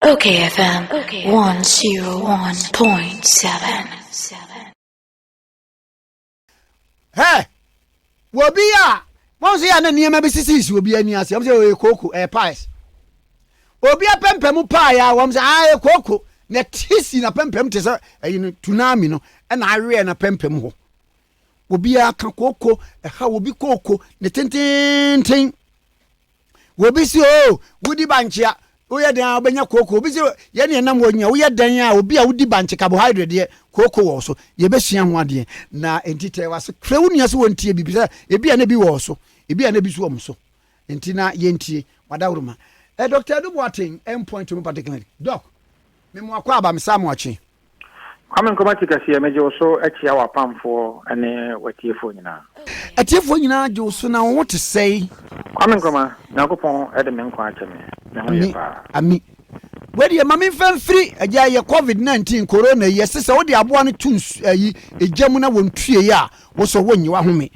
Okay, FM. Okay. 101.7. Hey, Wobia. Once ya na niema bi sisi obi ani ase. Am say o koko pies. Obi apempem pie ya wam say koko na tisi na pempem te say tsunami no na awe na pempem ho. Obi aka koko ha obi koko ne tententen. Obi si wudi banchia woyɛ dan obenya koko obi se ye ne nam wonya woyɛ dan a obi a wodi banche carbohydrate de koko wo so ye besua ho ade na entite wase krewu nia se wontie bibi se ebi a na bi wo so ebi a na bi so wom so enti na ye ntie wadawruma Dr. Aduboaten endpoint mu particularly doc me mo akwa aba me sam wachi Kwame Nkrumah kase meje so achia wapamfo ene watiefo nyina atiefo nyina je so na wo te sei Kwame Nkrumah nakopon ede me nkwa ache me na ho ye pa ami wedi mama mfam free agya ye covid-19 corona yesese wo de aboa no tun ayi egyamu na wontue ya wo so wonyi wa home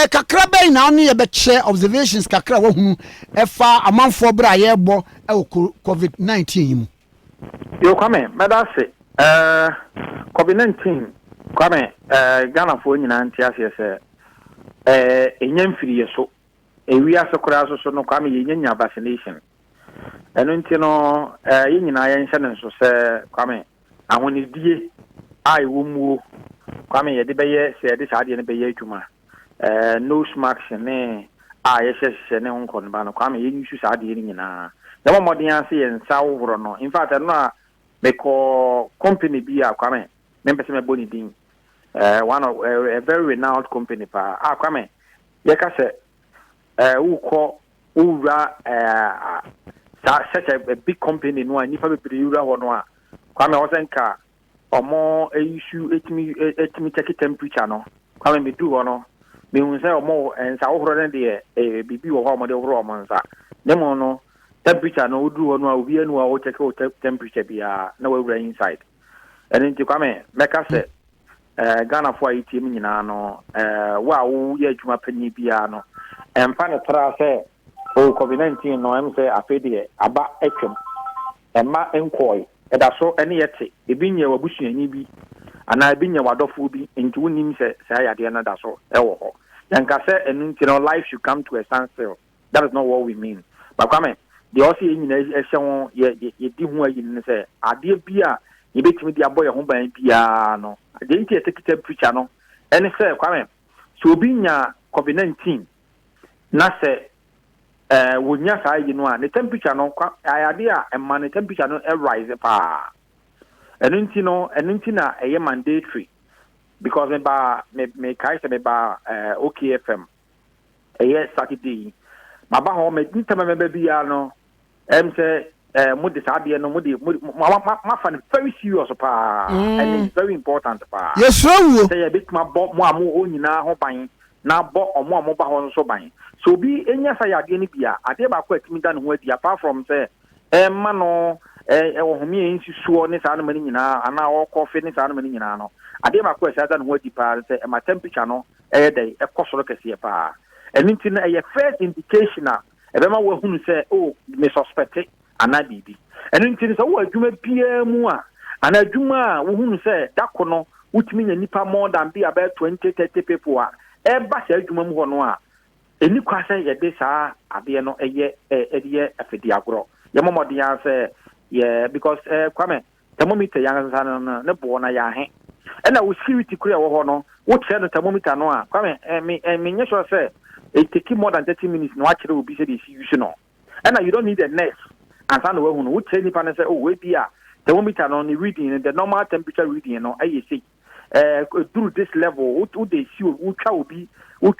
kakra bɛn na no ye be share observations kakra wo hu ɛfa amanfo bra ye bɔ covid-19 mu yo Kwame medase COVID-19 Kwame Ghana fo nyina ntia se enyam firi yeso ewi asokora so no Kwame yenya vaccination eno nti no ye nyina ye nhye ne so se Kwame ahonidie ai wo muo Kwame ye de beye se de saade ne beye adwuma nose mask ne ye hye ne honkon ba no Kwame ye nyusu saade ne nyina ya momodin ase ye nsa wo no in fact no a meko company bi a Kwame membese me boni din one of a very renowned company pa Kwame ye ka se uko ura such a big company no ani fa be ura ho no a Kwame wo senka omo issue etimi check temperature no Kwame me du ho no me hu se omo ensa wo horo ne de bibi wo ho mo de horo omo nsa ne mo no temperature no udu ho no a obi anu a wo check temperature bia na we wura inside and nti Kwame meka se Ghana fo ITM nyina no wa wo ye adwuma panyi bia no emfa ne tra se COVID-19 no em se afede aba etwem emma enkoi eda so ene yete ebi nye wabusuani bi ana ebi nye wadofo bi nti wonim se ayade na da so ewo ho yanka se enu nti no life should come to a standstill. That is not what we mean. But Kwame the also nyina ehye ho ye di ho ayi ne se ade bia ye betimi di aboye ho ban bia no ade nti take temperature no ene se Kwame so obi nya COVID-19 na se wonya sa yi no a ne temperature no ayade a emma ne temperature no rise pa enu nti na eye mandatory because me kai se me ba OKFM eye Saturday ma ba ho me ntama me ba bia no em se mo de saade no mo ma fa very serious pa and it's very important pa yes wo say bit ma bo mo amu onyina ho ban na bo omo ba ho so ban so bi enya sa yade ni bia ade ba ko atimi da no ho adi apart from say ma no ohumi ensi suo ne sa no mani nyina ana o coffee ne sa no mani nyina no ade ba ko sa da no ho adi pa say ma temperature no dey ekosoro kese pa eninti na first indication na ebe ma wo hunu say me suspect ana bibi eninti so wo adwuma bia mu a ana adwuma a wo hunu say dako no utimi nya nipa more than be about 20-30 people a eba sa adwuma mu ho no a eni kwasa ye de sa ade no eye afedi agro ye momodi ya say yeah because Kwame thermometer yang sa no ne bo na ya he ena wo security kura wo ho no wo kire no thermometer no a Kwame me nye sure say it take more than 30 minutes no akire obi say dey use no ena you don't need a nurse and san we hu no wo kire nipa no say we bia thermometer no ni reading the normal temperature reading no aye say through this level wo dey see wo twa obi wo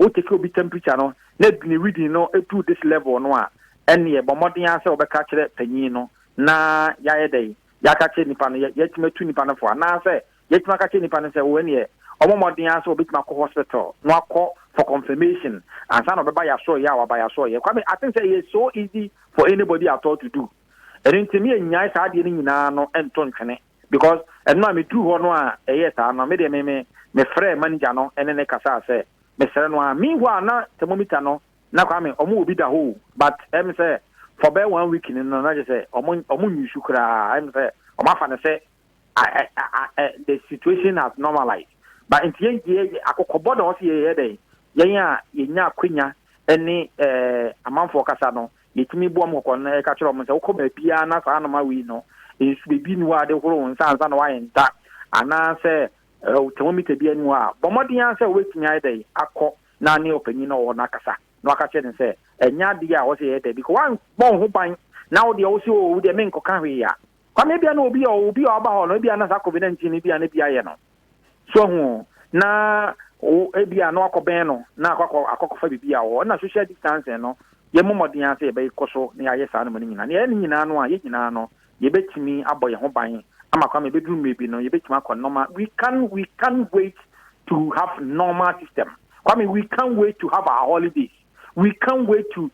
take obi temperature no na ni reading no through this level no a ene bomodin ase obeka kire panyin no na yaye dey yaka kire nipa no yetima tu nipa no fo na se yetima ka kire nipa no se wo ne omomodin ase obitima ko hospital no akọ for confirmation and san obeba ya so ya wa ba ya so ye Kwame I think say it's so easy for anybody at all to do erintimi enyai sa ade ni nyina no ento ntwene because eno me tu ho no a sa no me de me frɛ manager no ene ne kasa se me sere no a meanwhile na thermometer no na Kwame omo obi da ho but em say for about 1 week in no just say omo you kra I'm say omo say the situation has normalized but in tie akokobọ da o se ye dey yen a yenya akwanya ene amanfo kasa no yetimi bo am kokọ na ka kire omo say wo ko ba bia na sa no ma wi no ensu bebi ni wa de horo nsa nsa no wa yenta ana say thermometer bia ni wa bomodin an say wetimi ai dey akọ na ne opanyin no wo na kasa no aka kire say enya de a wo se ye dey because one bon ho ban now de wo se o de men ko kan hwe ya kwa me bia na obi aba ho no bia na sa covid-19 bia na bia ye no so hu na o ebia no akoben no na akọkọfa bibia wo na social distancing no ye momodin ase ye be koso na ye sa no mo nyina na ye nyina no a ye nyina no ye betimi abọ ye ho ban amakwa me beduru mebi no ye betimi akọ normal we can wait to have normal system we can't wait to have our holidays we can't wait to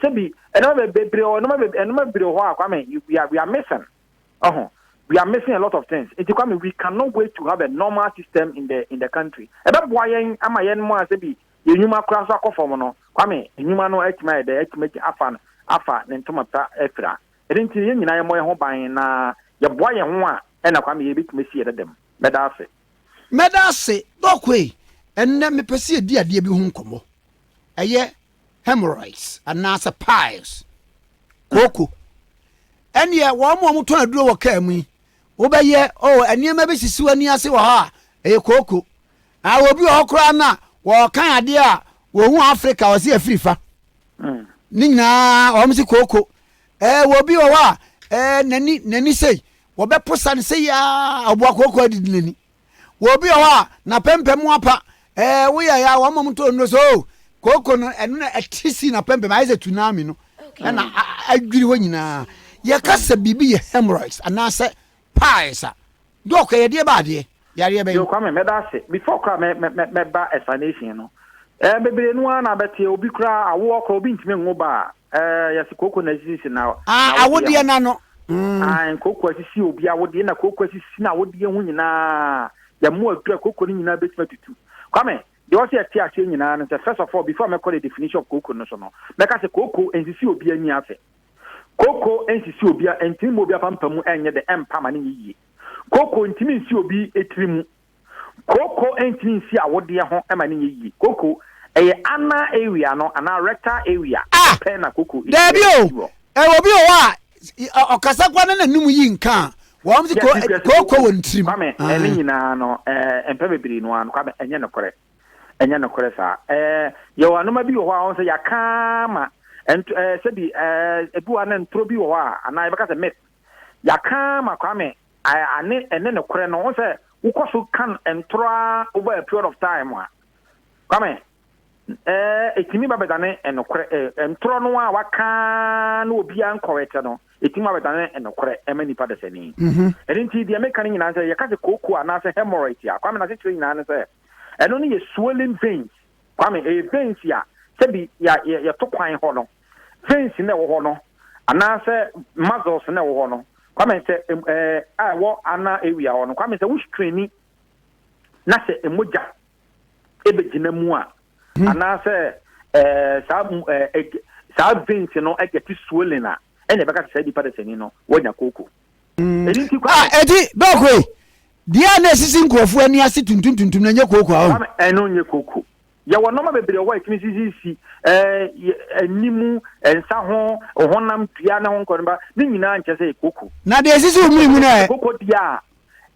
say another bebre or no bebre ho akwa we are missing we are missing a lot of things. We cannot wait to have a normal system in the country. Ebe boy ama yen mo ase bi yenyuma kra so akofo no. Kwame enyuma no etima de etimeti afa ne ntomata efra. Edinti yen nyina ye mo ye ho ban na ye boy ye ho a e na kwame ye bitime sie dedem. Medase dokwe enne mepese edi ade bi ho nkomo. Eye hemorrhoids anasa piles. Koko ene wo mo to aduro wo ka mu wo be ye eniema be sisi wani ase wo ha koko obi wo kra na wo kan ade a wo hu Africa wo se Afrifa ni na o msi koko wo bi wo wa nani sei wo be posa ne sei ya obo koko adidi nani wo bi wo wa na pempem apa wo ya wo mo to no so koko no eno na atisi na pempem aize tsunami no na adwiri wo nyina ye kasa bibi ye hemorrhoids anase piles dok ye de ba de yare be yo kwame medase before kwa me ba explanation no bebre no na bete obi kra awo okra obi ntime ngoba yesi koko na sisi na awode na no koko sisi obi awode na koko sisi na awode hu nyina ya mu adura koko ni nyina betima tutu kwame the also ati ase nyina no first of all before me call the definition of koko no so no make say koko ensisi obi ani afe koko ensisi obia entimi obia pampamu enye de empa mane yiye koko entimi nsi obi etirimu koko entimi nsi awode ho emane yiye koko eye ana area no ana rectal area pe na koko debio obi o wa okasa kwa na num yi nka wo mzi koko won tirim kwame ene nyina no empa bebiri no an kwame enye no kore sa ye wa no ma bi wo ha on se yakama and sabi ebu anan trobi wo a ana be ka se met yaka makwame ane ene ne kore no se ukoso kan entroa over a period of time a kwame etimi babedane enokore entro no a waka na obi an correct no etimi babedane enokore emani pa de seni edinti de meka nyina se yaka se koko ana se hemorrhoid ya kwame na se nyina ne se eno ne ye swollen veins kwame veins ya sabi ya to kwan ho no veins na wo ho no ana se muscles na wo ho no kwame se wo ana area ho no kwame se wo strain na se emoja ebegina mu a ana se sa veins no get swollen na ene beka se di pa de seni no wonya koko edi dokwe dia na sisi nkrofo ani ase tuntuntuntum na nye koko awo eno nye koko ya wonoma bebre wo etimi sisi animu ensa ho honam tua na ho nkorba ni nyina nche se koko na de sisi umu na koko dia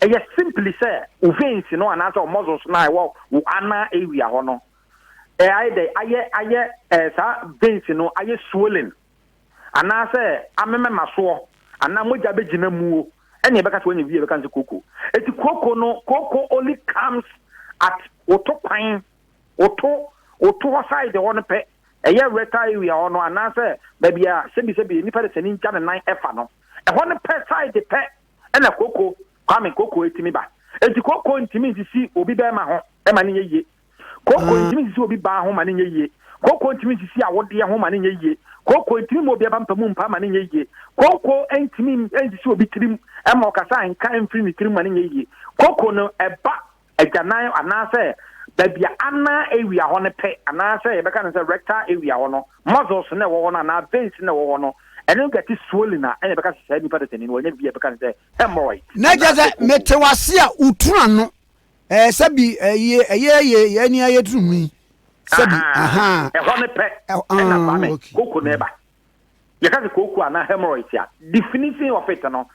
eye simply say o veins no anasa o muscles na wo ana area ho no aye sa veins no aye swollen anasa ameme maso ana moja begina muo ene beka so nya wie beka nse koko eti koko no koko only comes at otokwan oto side one pe eye rectal area ono anase babia sebi nipa de sani ncha na efa no e ho ne pe side pe ena koko kwame koko etimi ba eti koko ntimi sisi obi be ma ho e ma ne yeye koko ntimi sisi obi ba ho ma ne yeye koko ntimi sisi awode ho ma ne yeye koko ntimi mo bia ba mpamu mpa ma ne yeye koko ntimi sisi obi tirim e ma okasa nka mfiri tirim ma ne yeye koko no eba eganan anase babia ana area ho ne pe ana say e beka no say rectal area ho no muscles na wo ho na veins na wo ho no and then get it swollen and because any person in when you be because hemorrhoid na jaza metewase a utura no sabi ye ani ayetumi sabi aha e ho ne pe na ba me koko na eba ye ka se koko ana hemorrhoid ya definition of it no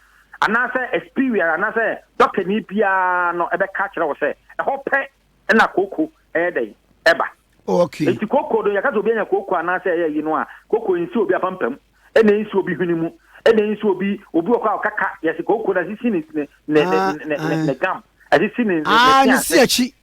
ana say experience ana say doctor ni bia no ebe ka kire wo say e ho pe na koko e dey eba okay enti koko do ye ka se obi anya koko ana say ye yi no a koko nsi obi apampam e na nsi obi hwini mu e na nsi obi okwa kaka ye se koko na sisi ne gam asisi ne nsi achi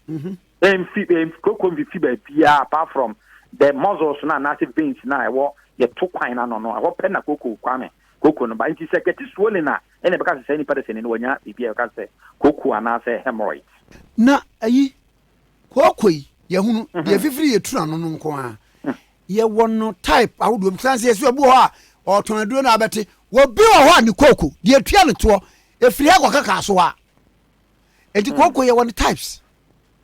koko mfi ba bia apart from the muscles na veins na ewo ye to kwan na no ewo pe na koko kwame koko no ba nti se get swollen na ene be ka se ni person ni wonya bibia ka se koko ana se hemorrhoid na ayi koko yi ye hunu ye fifiri ye tura no nko a ye wono type ahodo msanse ye so bu ho a otonaduro na abete wo bi wo ho ani koko de atua ne to efiri akokaka so a enti koko ye wono types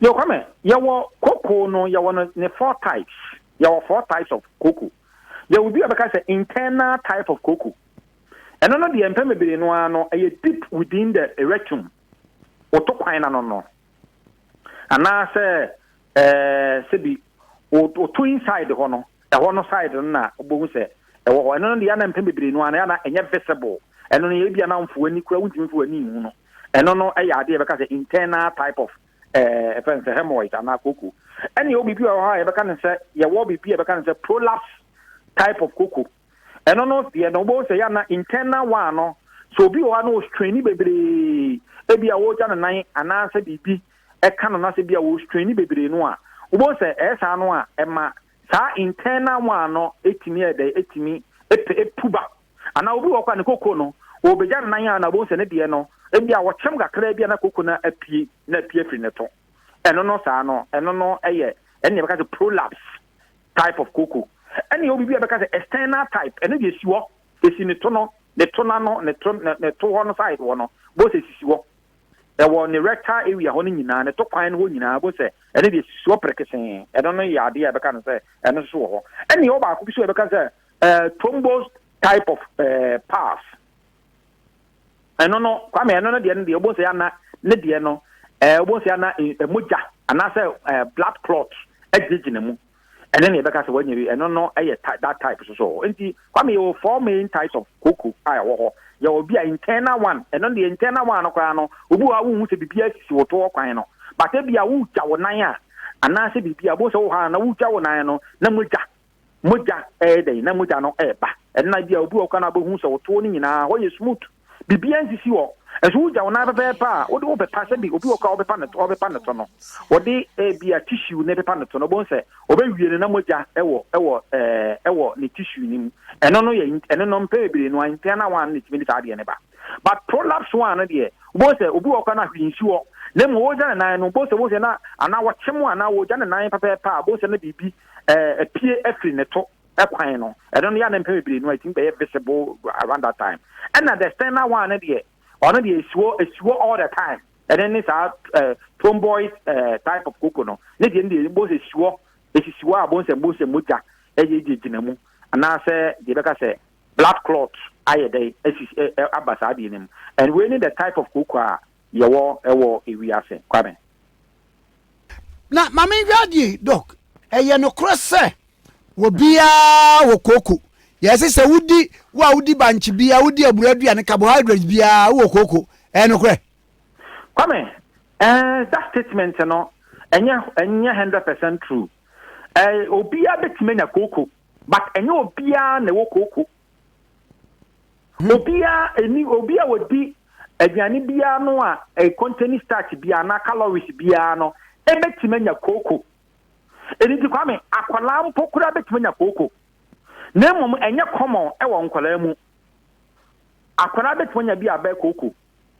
yo kwame ye wo koko no ye wono ne 4 types ye wo 4 types of koko ye will be because the internal type of cocoa. And none of the empemebiri no ano deep within the rectum. Oto kwina no. And now say sebi o inside the hono. The hono side na obo say e wo and none the ana empemebiri no ana na enye visible. And none ye bia na mfo ani kura wuntimi mfo ani hu no. And no ade because the internal type of hemorrhoid and cocoa. And you be ha e be kan say ye wo be be kan say prolapse type of cocoa. And no the no say ya na internal one no so bi o no strain bebre e bia wo ja na nan ana say bibi e kan na say bia wo strain bebre no a wo say e sa no a e ma sa internal one no etimi e dey etimi epuba ana obi wo kwa ne cocoa no o be ja na nan na wo say ne de no e bia wo chem kakra bia na cocoa na apie fri ne to eno no sa no eno no eye ene be ka prolapse type of cocoa. Any obi bia because external type and the siwo esi ne to no ne to na no ne to one side one bo se siwo e wo ne rectal area ho nyina ne to kwan no nyina bo se and the siwo prekesen e don't know ya de be kan say and so ho any oba ko bi so be kan say thrombus type of pass and no kwa me no de ne de bo se ana ne de no bo se ana moja ana say blood clot exigene mu. And then you because when you no that type so enti kwame you 4 main types of cocoa wo you will be an internal one and on the internal one no kwa no obu a wu se bibia sisi wo to kwan no but e bia wu ja wo nan a ana se bibia bo se wo ha na wu ja wo nan no na moja dey na moja no ba and na bia obu okwa na bo hu se wo to ni nyina wo ye smooth bibia sisi wo ezu uja ona pa wo de wo be pa se bi obi okwa wo be pa ne to no wo de bia tissue ne be pa ne to no bo se obe wiere na moja ewo ne tissue ni mu eno no ye eno no mpe bire no internal one ne timi ta de ne ba but prolapse one de bo se obi okwa na hwinsi wo na mo wo ja na no bo se na ana wo chemu ana wo ja na nan pa bo se na bibi apie afri ne to ekwan no eno no ya na mpe bire no I think be visible around that time and the external one de on the issue all the time. And then it's tomboy type of cocoa no. Ne the both issue bones and bones and muja ejinemu. And now say the beka say blood clot aye day abasadi him. And we need the type of cocoa ewo ewiase kwame. Na mama wiadi doc eye no cross wo bia wo cocoa. Yes, say wudi banchi bia wudi aburadu ane carbohydrates bia wo koko no kre kwame that statement no enya 100% true obia betimenya koko but enya obia na wo koko obia wodi aduane bia no a contain starch bia na calories bia no betimenya koko eniti kwame akwala mpokura betimenya koko Nemum enye common e wo nkwala mu akwara betwanya bi abe koko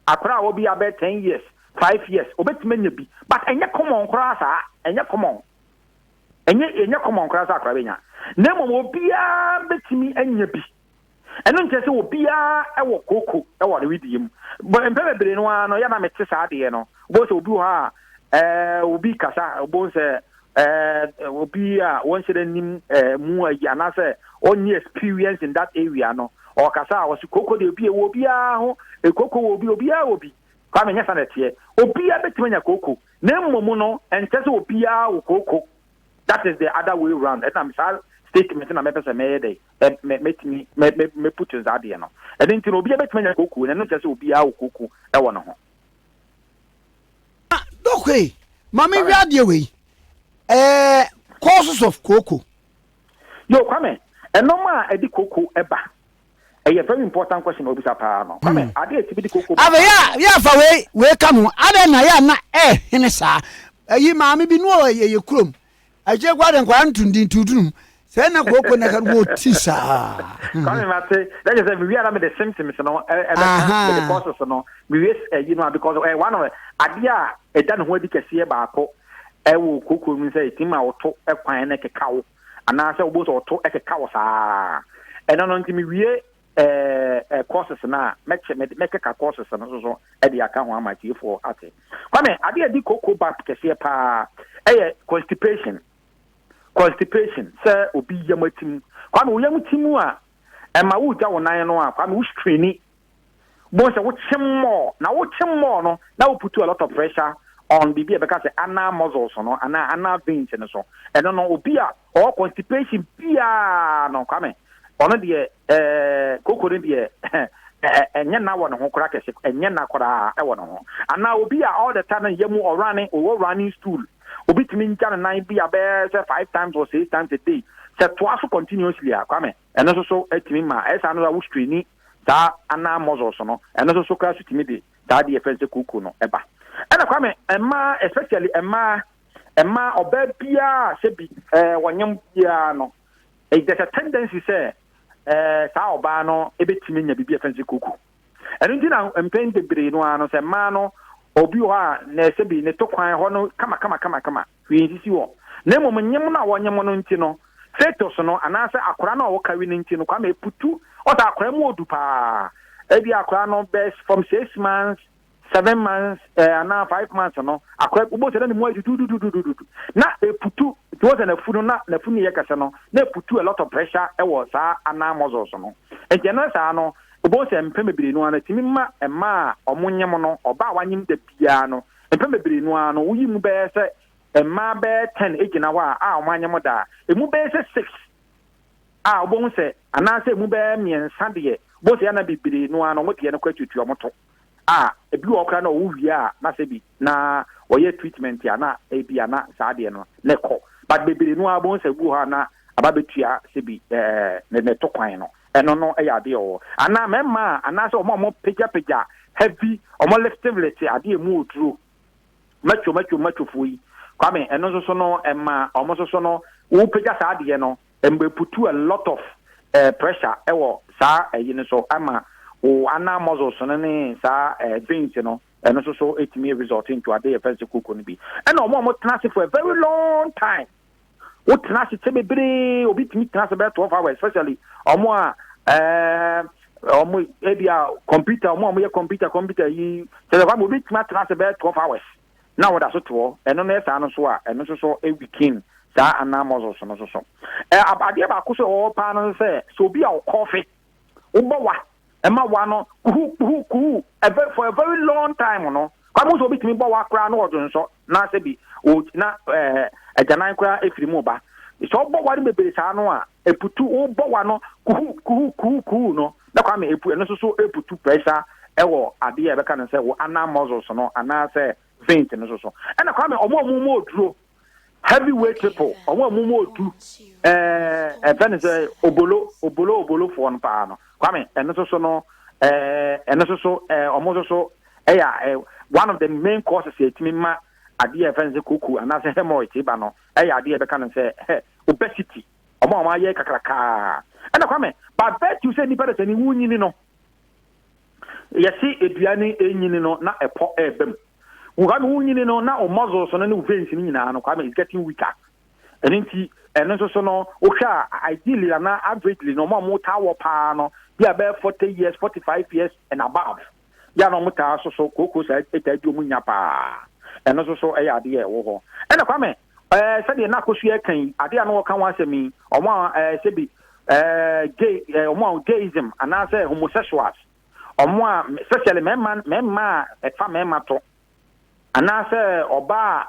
akwara wo bi abe 10 years 5 years obetmanya bi but enye common kwara sa enye common kwara sa akwara benya nemum obia betimi anya bi eno nche se obia e wo koko e wo ne widiem bo empebere no ano ya na mete sa de no bo se obi ha obi kasa bo se obi a won shere nim mu ayi anase only experience in that area no o kasa wo si koko de obi e wo bia ho e koko wo obi a obi kwa me nya sanete obi a betime nya koko na mmomu no entese obi a wo koko. That is the other way around. And I'm sorry statement na me pese me dey me put in that there no. And then obi a betime nya koko na no entese obi a wo koko e wo no ho. Okay, mama wi ade we causes of cocoa. Yo kwame enoma edi cocoa eba. A very important question obisa pa no. Kwame ade etibi di cocoa. Ave ya fa we come ade na ya na hene sa. Ayi maame bi no ye krom. Aje gwade nkwa ntundin tudunum. Say na cocoa na kan go tisa. Kwame mate, that is we are the symptoms no the process no. We you know because one of ade a edan ho adi kese ba akọ ewo cocoa mi say tima oto ekwan na kekawo. Ana say obo so oto ekekawo saa. Eno no ntimi wie courses na make ka courses no so e dey aka ho amati for ate. Kwame ade adi cocoa back kese pa constipation say obi yamatim. Kwame wo yamutimu a ma wo ja wo nan no a kwame wo straini. Mo say wo chimmo no na wo put a lot of pressure on bibi because ana muscles no ana veins no so. And no obi a or constipation bia no kwame ono de kokoro de enye na wo no ho kora kese enye na kora e wo no ho ana obi a all the time yemu or running stool obi timi nja na nine bia be say 5 times or 6 times a day say twice continuously kwame eno so etimi ma esa no wo screen da ana muscles no eno so kra sutimi de da de efense kuku no eba ena kwame emma especially emma oba bia se bi wonyam bia no there's a tendency say sa oba no ebetimi nya bibia fancy kuku eno ndi na empen bebre no ano se ma no obi ho a na se bi ne to kwan ho no kama wi sisi wo na mom nyem na wonyem no nti no fetus no anase akora na wo kawi no nti no kwa ma eputu o ta akora mu odu pa ebi akora no best from 6 months 7 months and now 5 months no akwa ubo se na mu du na eputu it was na funu ye kase no na eputu a lot of pressure e wo sa ana muscles no e je no sa no ubo se mpemebiri no ana timi ma ema omonyem no oba wanyim da bia no mpemebiri no ano uyi mu be se ema be 10 ejina wa a omanyem da emu be se 6 a ubo se ana se emu be miensa de bo se ana bibiri no ano mo de no kwatutu omoto ebi okra na owia na sebi na oye treatment ya na ebi na saade no leko but bebere no abon se bu ha na ababetua sebi ne to kwan no eno no ya de o ana mema ana se omo peja heavy omo lifting ade emu oduro macho fuyi kwame eno so no ema omo so no wo peja saade no embe putu a lot of pressure ewo sa eyini so ama o ana muscles no ne sa veins no eno so etimi result into a day first kuku no bi and omo tenase for a very long time o tenase tebebre obi timi tenase be 12 hours especially omo omo ebia computer omo ye computer yi se ba obi timi tenase be 12 hours na wo da so to eno na esa no so a eno so e weekend sa ana muscles no so abade ba ko so o pa no se so bi a coffee ubawa ema wano kuhu for a very long time no kwamu so bitimi bo wa kra no odun so na se bi o na ajanan kra efiri ba so bo wa mebere sa no a eputu o bo wa no kuhu no na kwa me epu eno so eputu pressure ewo ade e beka no se wo ana muscles no ana se veins no so na kwa me omo oduro heavyweight people omo odu even say obolo for no pa no kwame eno so no almost so one of the main causes etimi ma ade e fense kuku and as hemorrhage ba no ade e beka no say obesity omo aye kakraka and kwame but bet you say ni better than wunyini no yesi eduane enyini no na epo ebem Ugami wunyini no na o muscles no ne veins ni nyina no kwame is getting weaker enti eno so no o hwa ideally na averagely no mo tawo pa no be about 40 years 45 years and above ya no muta so koko sa etadu munya pa eno so ade e wo ho ena kwame se de na kosu e kan ade no kan wa semi omo sebi gay omo gayism and I say homosexuals omo especially men efa men to and I say oba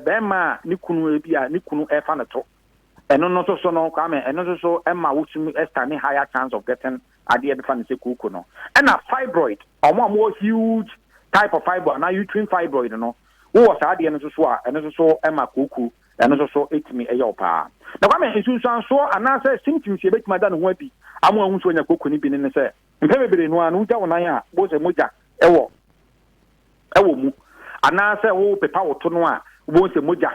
bema ni kunu ebia ni kunu efa na to eno no so no kwame eno so emma wutumi estani higher chance of getting idea be fan say kuku no and a fibroid omo huge type of fibroid na uterine fibroid no wo was ade eno so a eno so emma kuku eno so etimi eyopa na kwame nsunsan so anase symptoms ye betima da no ho abi amo ahu so nya kuku ni bi ne se mpemebere no anu ja wonan a bo se moja ewo mu anase wo pepa woto no a bo se moja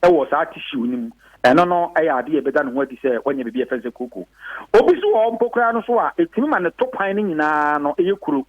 ewo sa tissue ni mu eno no eya ade e beda no ho adi se onye bibia fense kuku obi so wo mpokra no so a etimi ma ne topan ni nyina no eyekuru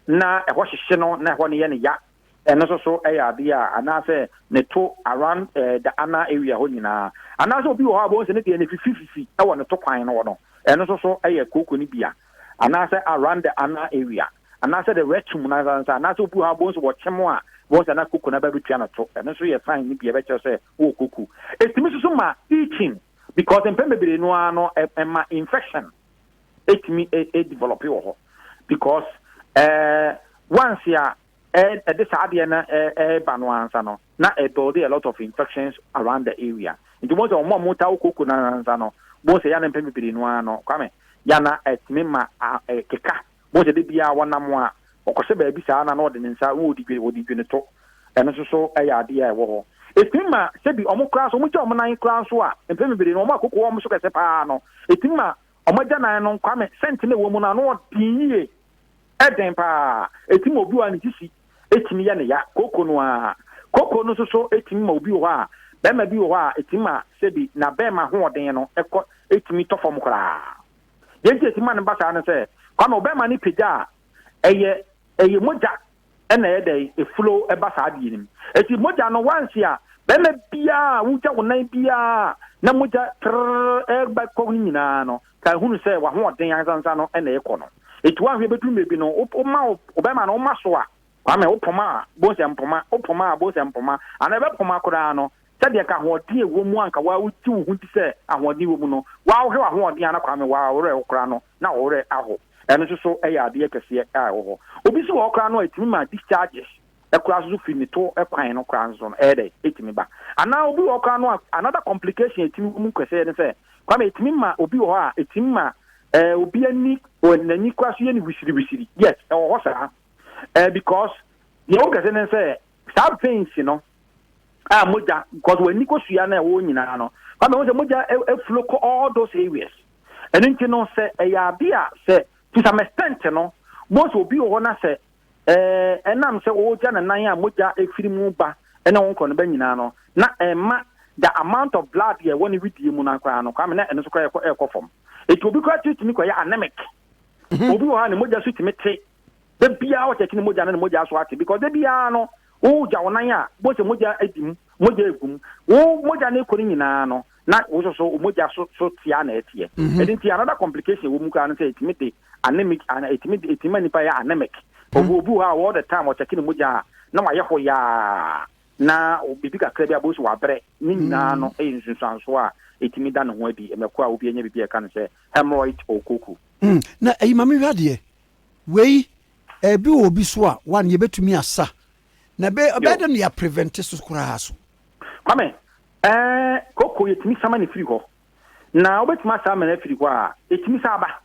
na ehwo hyehye no na ehwo ne ye ne ya eno so eya ade a anase ne to around the ana area ho nyina anase obi wo ha bo se ne de ne fifififi ewo ne topan no no eno so eya kuku ni bia anase around the ana area anase the rectum na anase obi ha bo so wo chemo a bo se na kuku na ba bitua na to eno so ye fine ni bia be che se wo kuku etimi so ma itching because empemebere no ano ema infection etimi develop yo because once ya this ade na ba no ansa no na build a lot of infections around the area nti mo so mo ta kuku na ansa no bo se ya na empemebere no ano kwame ya na etimi ma keka bo se de bia wonam a okose ba bi sa na no de nsa wo di dwene to eno so eya ade ya wo etima se bi omo kra so mo ja omo nan kra so a empemebere no omo akoko omo so kese pa no etima omo ja nan no kwame sent na wo mu na no dinye eden pa etima obi wa ni tisi etimi ya ne ya koko no so etimi ma obi wo a be ma bi wo a etima se bi na be ma ho oden no ekọ etimi to fom kra yenti etima ne basa na se kwame obe ma ni peja eye moja ena ede flow basa ade nim eti moja no wansi a be ma bia wuja wonan bia na moja ba ko nyina no ka hunu se wa ho oden ansansa no ena ekọ no eti wa hwe betu mebi no obe ma no ma so a kwame opoma bo se mpoma ana be poma kora no sɛdeɛ ka ahoɔden ewo mu anka wa wuti wo hu ti sɛ ahoɔden wo mu no wa wo hwe ahoɔden ana kwame wa wo re okra no na wo re aho ɛno so ɛyɛ adeɛ kɛseɛ a wo ho obi so wo okra no etimi ma discharges ekura so fi mito ekwan no kra nso no ɛde etimi ba ana obi wo okra no another complication etimi mu kɛseɛ ne sɛ kwame etimi ma obi wo ha etimi ma obi ani onani kwa so ye ni wisiri yes ɛwɔ ho saa because the organ ne sɛ sub veins no moja because when niko suya na wo nyina no kwame wo se moja flow all those areas and nti no se ya bia se to some extent no most obi wo na se enam se wo ja na nan a moja efiri mu ba ena won ko no ba nyina no na ma the amount of blood here when we die mu na kwa no kwame na eno so kwa ekọ fom eti obi kwa timi kwa ya anemic obi wo ha ne moja so timi te de bia wo cheki ne moja na ne moja so ate because de bia no wo ja wonan a bo se moja adim moja egum wo moja na ekori nyina no na wo so moja so tia na etie edinti another complication wo mu ka no say etimi anemic and etimi nipa ya anemic obu ha all the time wo cheki ne moja na wa ye ho ya na obibi kakra bia bo so wa bre nyina no e nsunsanso a etimi da ne ho adi emekwa obi anya bibia ka no say hemorrhoid okoku na eyi mame hwade wei ebi obi so a wan ye betumi asa na be obedo no ya prevent so kura so kwame koko yetimi sama ne firi ho na obetuma sama na firi ho a etimi saba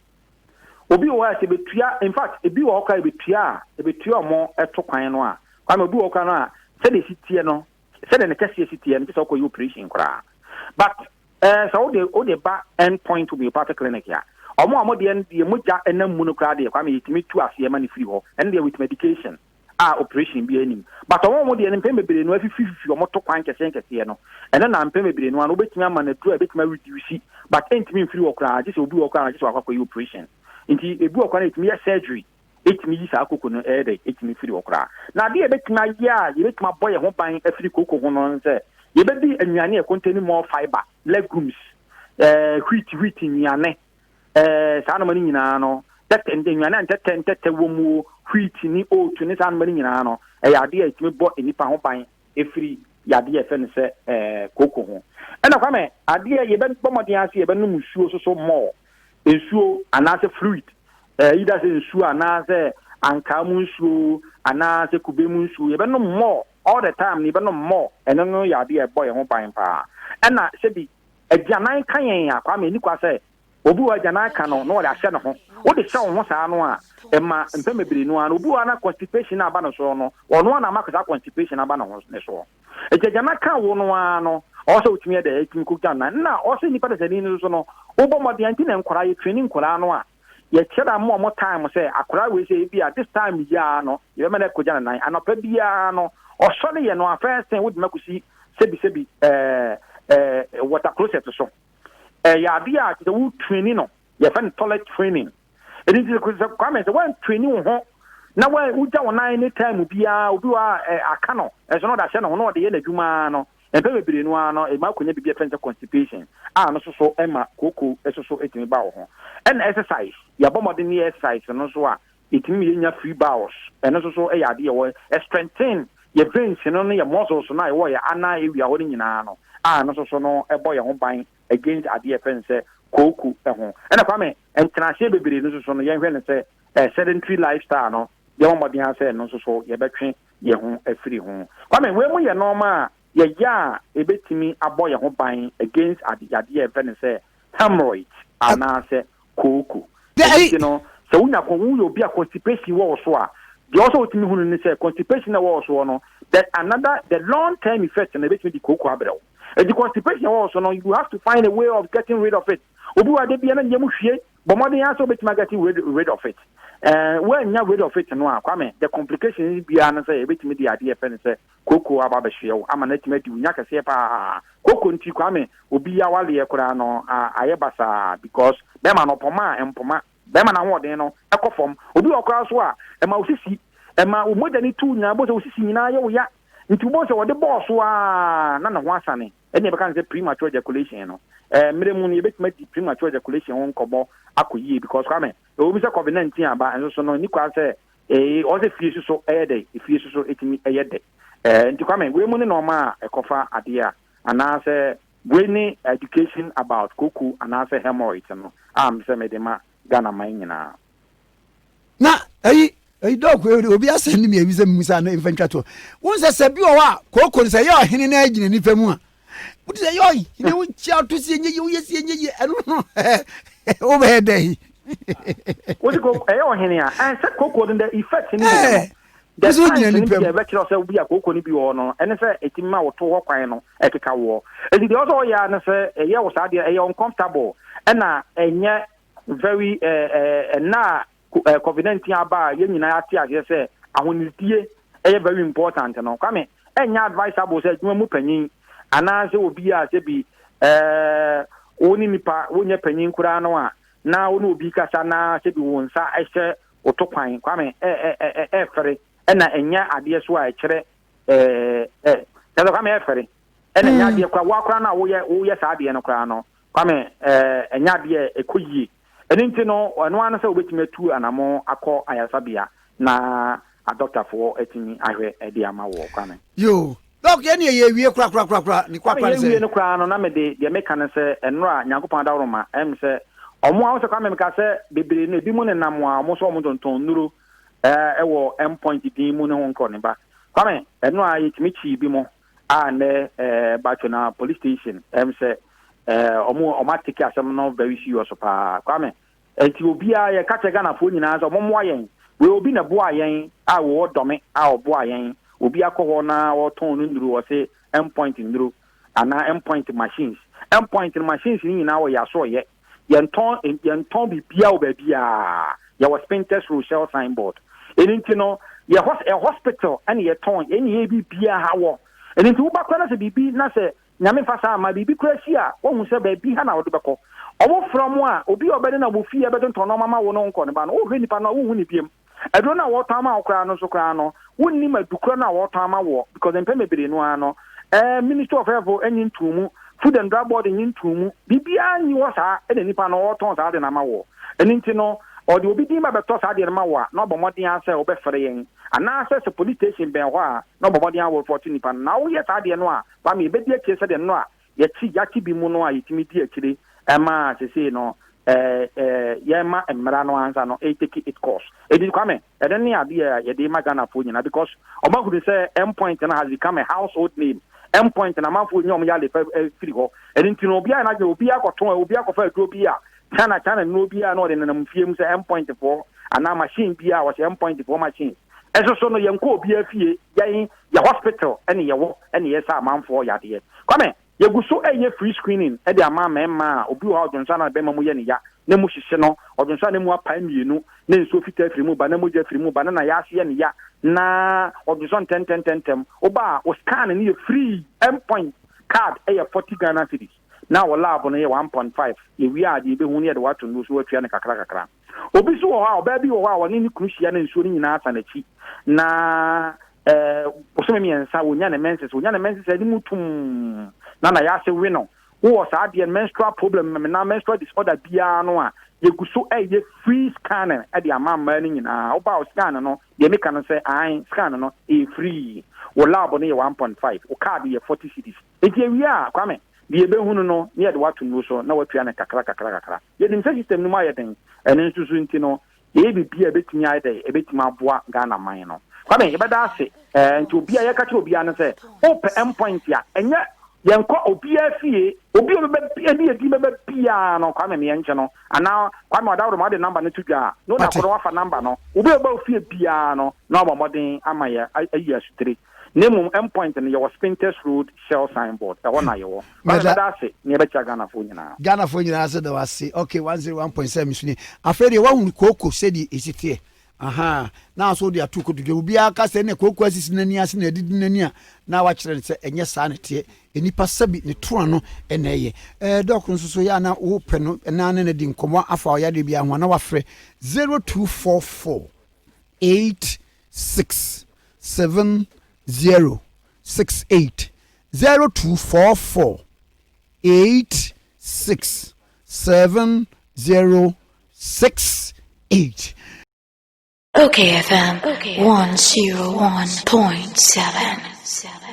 obi wo a se betua in fact ebi wo ka betua mo eto kwan no a kwame obi wo ka no a se de sitie no se de ne kase sitie no se ko operation kura but so the ba end point to be part clinic ya omo amode de moja enam mu no kura de kwame yetimi tu ase ma ne firi ho and there with medication operation bi anim but omo de ne mpemebere no afififi omo to kwan kese no ene na mpemebere no an obetimi ama na dru obetimi reduce but entimi mfiri wo kura just obi wo kura just akwa operation nti ebi wo kura etimi surgery etimi yi sa akoko no ede etimi firi wo kura na de ebetimi ya ye betimi boye ho ban afiri koko ho no nse ye bedi annuane e contain more fiber legumes wheat nnuane sa na mani nyina no that nnuane antete wo mu wheat ni oat ni sa na mani nyina no ya de etimi bo enipa ho ban efiri yade efe ne se koko ho ena kwa me ade ye be bomodin ase ye be no musuo so more ensuo anase fluid either say ensuo anase anka mu nsuo anase kube mu nsuo ye be no more all the time ni be no more eno no yade e boy ho ban pa ena se bi agianan kan yen akwa me ni kwa se obi wa agianan kan no wo de ahye no ho wo de hye wo saa no a ema mpemebiri no an obi wa na constipation aba no so no ono na makasa constipation aba no ho ne so agianan kan wo no an no also utimi de etimi kuka na also nipa de sani no so no obo modern tin enkwara ye training kwara no a ye kyera mo time say akwara we say bi at this time ya no ye me na koja na anopa bia no osole ye no first thing would makusi sebi water closet so ya bia the wood training no ye fan toilet training it is come say when training ho na when uja wona any time bia obi wa aka no so no da hye no no de ye na dwuma no empebere no ano e ma konya bibia fence constipation no so ema koko so etimi ba wo ho and exercise ya bomodin ni exercise no so a etimi yenya free bowels and so e ya de wo strengthen your veins no no your muscles na wo ya ana ewia ho nyina no so no e boy ho ban against ade fence koko ho and kwa me entrance bebere no so no yen hwe ne se sedentary lifestyle no ye bomodin ase no so ye betwe ye ho afiri ho kwa me we mu ye normal ya ebetimi aboye ho ban against adiyade even say hemorrhoids anase koko you know so unya ko wu obi a constipation wo so a the also utimi hunu ni say constipation na wo so no that another the long term effect na ebetimi di koko abrew the constipation wo so no you have to find a way of getting rid of it obi wa de bia na nyemu hwie bomodin ya so betimi getting rid of it when you rid of it no akwame the complications bia na say ebetimi di ade efe say koko aba hyew ama na timi di unya kase pa koko nti kwame obi ya wale ekura no ayebasa because be ma no poma empoma be ma na hoden no ekofom obi okura so a e ma osisi e ma omoja ni tu nya bo so osisi nyina ye wo ya nti bo so wo de boss a na ho asane e ne be kan say premature ejaculation no mere mu ni ebetimi di premature ejaculation won kobo akoyie because kwame obi say COVID-19 aba enso so no ni kwa say o se fie so eyede fie so etimi eyede nti kwame we mu ni normal ekofa ade a anase we ni education about koko anase hemorrhoids no say medema Ghana man nyina na dog obi asend me abiza musa na infantwa to won se bi o wa koko nse ye ohene na agina ni famu a wodi se yoy ne wo chia to se enye wo yesi enye anu no o be dey wodi ko ohene a se koko the effect ni the agina ni famu the vegetable say obi akoko ni bi wo no ene se etimma wo to ho kwan no ekeka wo edi de also ya na se ye wo sa de uncomfortable na enye very na COVID-19 aba ye nyina ati ase se ahonidie very important no kwame enya advisable se dwuma mu panyin ana se obi a se bi oni nipa wonya panyin kura no a na woni obi kasa na se bi wonsa ehye otokwan kwame fere na enya ade so a ekere tado kwame fere na enya ade kwa wakura na wo ye sa ade no kura no kwame enya ade ekoyie enti no ono an se obetime atu anamo akọ ayasabia na a doctor for etimi ahwe edi ama wo kwame yo doc ye ne ye wie kra ni kwa pa se ye no kra no na me de meka ne se enra nyankopon adawroma se omo awo se kwame meka se bebere no bi mu ne namo a omo so omo tonton nuru ewo endpoint din mu ne ho nko ne ba kwame enra yetimi chi bi mo a ne bacho na police station se omatiki asem no very serious pa kwame enti obi a ye ka Ghana fo nyina so momo ayen we obi na bo ayen a wo dome a obo ayen obi akọ na wo ton nduru wo se endpoint nduru ana endpoint machines ni nyina wo ya so ye yenton bibia wo ba bia ya wo Spintex Rochelle signboard enti no ye hospital and ye ton ye bibia ha wo enti wo ba kwa na se bibi na se nyame fasa ma bibi krasi a wo hu se ba bi ha na wo do beko owo from a obi obede na wo fie bedo ntono mama wo no nko ne ba no wo hwe nipa na wo hu ni biem edo na wo tan ma okra no so kra no wonni ma dukro na wo tan ma wo because empe mebere no ano Minister of Health enyi ntumu Food and Drug Board enyi ntumu bibia nyi wo sa e nipa no wo ton sa de na ma wo eni nti no o de obi di ma beto sa de na ma wo na obomodin ase obefere yen anaasɛ sɛ police station bɛn hɔ a na ɔbɔbɔden awɔ 14 nipa na woyɛ saa deɛ no a ba me bɛdi akyire sɛ deɛ no a yɛti bi mu no a yɛtumi di akyire ɛma sesei no yɛma mmara no ansa no take it course ɛdi kwame ɛdɛ ne adeɛ a yɛde ma Ghanafoɔ nyina because ɔmahunu sɛ M-Point no has become a household name. M-Point na amanfoɔ nyɛ ɔmo yɛ firi hɔ ɛdi nti no obiara n'agye obiara kɔtɔn obiara kɔfa aduro bi a China no obiara na ɔde nenam fie mu sɛ M-Point foɔ anaa machine bi a wɔhyɛ M-Point foɔ machine ɛso so no yɛnkɔ obiara fie yɛ hospital ɛne yɛwɔ ɛne yɛ sɛ amanfoɔ yɛ adeɛ kwame yɛgu so ɛyɛ free screening ɛde ama mmarima a obi wɔ ha ɔdwonsa na bɛrima mu yɛ ne ya na mu hyehyɛ no ɔdwonsa na mu apae mmienu na nsuo fitaa firi mu ba na mogya firi mu ba na yɛase yɛ ne ya na ɔdwonsa ntɛntɛntɛntɛm woba a wo scan no yɛ free M-Point card ɛyɛ 40 Ghana cedis na wɔ lab no yɛ 1.5 yɛwie a deɛ yɛbɛhu no yɛde wato no so watua no kakra obi so wɔ hɔ a ɔbaa bi wɔ hɔ a wɔne ne kunu hyia na nsuo no nyinaa asa n'akyi na bosome mmiɛnsa wonya ne menses ɛde mu tum na yɛase we no wowɔ saa deɛ menstrual problem na menstrual disorder biara no a yɛgu so ɛyɛ free scanning ɛde ama mmaa no nyinaa woba wo scan no deɛ meka no sɛ scan no ɛyɛ free wo lab no yɛ 1.5 wo card yɛ 40 cedis enti awie a kwame deɛ yɛbɛhunu no ne yɛde wato no so na watua no kakra yɛdim sɛ system no mu ayɛ den ɛno nso so nti no yɛyɛ biribi a ɛbɛtumi ayɛ dɛ ɛbɛtumi aboa Ghana man no kwame yɛbɛda ase nti obi a yɛka kyerɛ obiara no sɛ wopɛ M-Point a ɛnyɛ yɛnkɔ obiara fie obi a bɛbɛ biara no kwame me yɛnkyɛ no anaa kwame ɔdaworo ma ɔde number no to dwa na wona korɔ wafa number no obi a bɛbɛ fie biara no na ɔbɔ mmɔden ama yɛ ayi asutire na mmom M-Point no yɛwɔ Spintex Road Shell signboard ɛhɔ na yɛwɔ bɛda ase ne yɛbɛkyia Ghanafoɔ nyinaa sɛ da wase okay 101.7 misuni afei deɛ wahunu kooko sɛdeɛ ɛsiteɛ na so de ato kodo obiara ka sɛ ne kooko asisi n'ani ase na adidi n'ani a na wakyerɛ ne sɛ ɛnyɛ saa ne teɛ enipa sabi ne toa no ɛna ɛyɛ dɔkoro nso so yɛ na wo pɛ no ɛna ne di nkɔmɔ afa ɔyɛ de bi ahwa na wafrɛ 0244 867068 0244 867068 Okay, FM 101.7.